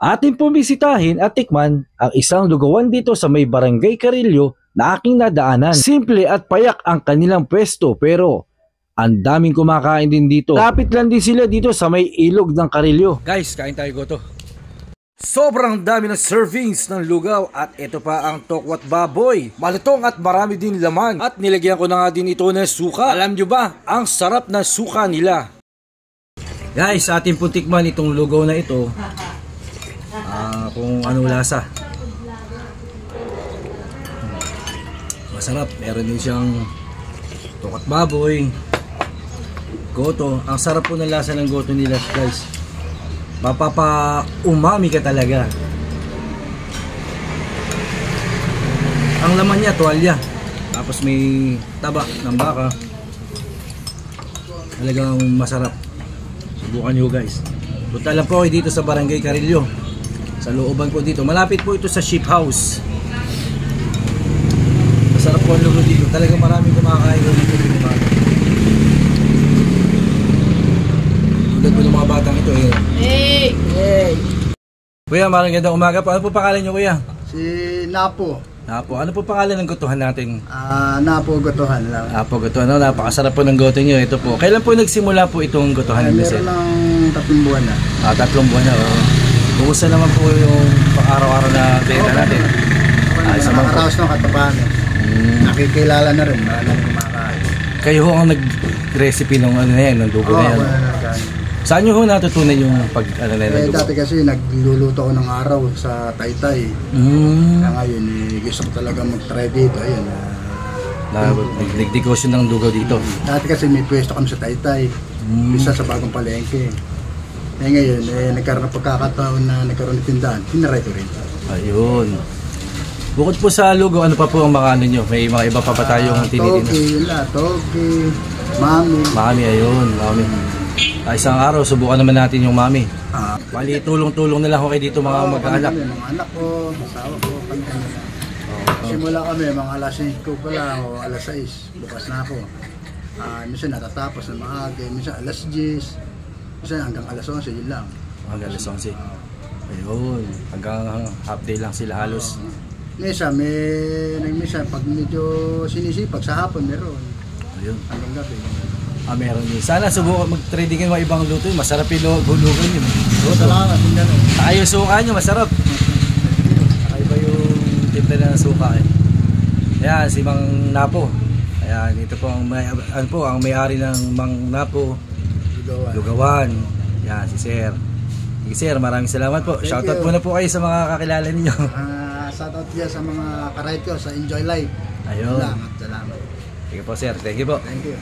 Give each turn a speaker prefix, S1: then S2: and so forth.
S1: Ating pumisitahin at tikman ang isang lugawan dito sa may Barangay Carillo na aking nadaanan. Simple at payak ang kanilang pwesto pero ang daming kumakain din dito. Lapit lang din sila dito sa may ilog ng Carillo. Guys, kain tayo goto. Sobrang dami ng servings ng lugaw at ito pa ang tokwat baboy. Malutong at marami din laman. At nilagyan ko na nga din ito ng suka. Alam nyo ba, ang sarap na suka nila. Guys, ating puntikman itong lugaw na ito. Kung ano lasa. Masarap. Meron din siyang tokwat baboy, goto. Ang sarap po ng lasa ng goto nila, guys. Mapapa-umami ka talaga. Ang laman niya, tuwalya. Tapos may taba ng baka. Talagang masarap. Subukan nyo, guys. Punta lang po kayo dito sa Barangay Carillo. Sa looban po dito. Malapit po ito sa Ship House. Masarap po ang lugaw dito. Talagang maraming kumakain dito. Tulad po ng mga batang ito eh.
S2: Hey! Hey!
S1: Kuya, magandang umaga po. Ano po pangalan nyo, kuya?
S3: Si Napo.
S1: Napo. Ano po pangalan ng gotohan natin?
S3: Napo Gotohan lang.
S1: Napo Gotohan. No? Napakasarap po ng goto nyo. Ito po. Kailan po nagsimula po itong gotohan nyo?
S3: Meron ng 3 buwan na.
S1: 3 buwan na. Oh. Kumusta naman po yung pang-araw-araw na benta natin?
S3: Sa mga raos ng katabahan. Nakikilala na rin. Maraming kumakain.
S1: Kayo ho ang nag-recipe ng ano na yan, ng dugo na yan. Saan nyo ho natutunan yung pag-ano na yan?
S3: Dati kasi nagluluto ako ng araw sa Taytay. Kaya ngayon, gusto ko talaga mag-try dito. Ayun.
S1: Nag-negosyo ng dugo dito.
S3: Dati kasi may pwesto kami sa Taytay. Isa sa bagong palengke. Ngayon, nagkaroon ng pagkakataon na nagkaroon ng tindahan. Tinaray ko rin.
S1: Ayun. Bukod po sa lugaw, ano pa po ang mga ano nyo? May mga iba pa ba tayong tinitinda?
S3: Toki, mami.
S1: Mami, ayun. Mami. Isang araw, subukan naman natin yung mami. Bali, tulong-tulong na lang ako kayo dito mga mag-anak.
S3: Mga anak ko, asawa ko, pantay na lang. Simula kami, mga alas 5 pala o alas 6. Bukas na ako. Minsan natatapos ng maaga, minsan alas 10. Minsan hanggang alas 11, yun lang.
S1: Hanggang alas 11. Ayun. Hanggang half day lang sila halos.
S3: Minsan, pag medyo sinisipag sa hapon, meron.
S1: Ayun.
S3: Hanggang gabi.
S1: Meron din. Sana subukan mag-tradingin mga ibang luto. Masarap yung lugaw yun.
S3: Salamat.
S1: Ayaw suka nyo, masarap. Iba yung timpla na suka eh. Ayan, si Mang Napo. Ayan, ito po ang may-ari ng Mang Napo. Lugawan. Ayan, si Sir. Si Sir, maraming salamat po. Shoutout po na po kayo sa mga kakilala ninyo.
S3: Shoutout dyan sa mga karayt ko sa Enjoy Life.
S1: Ayun.
S3: Salamat.
S1: Sige po, Sir. Thank you po.
S3: Thank you.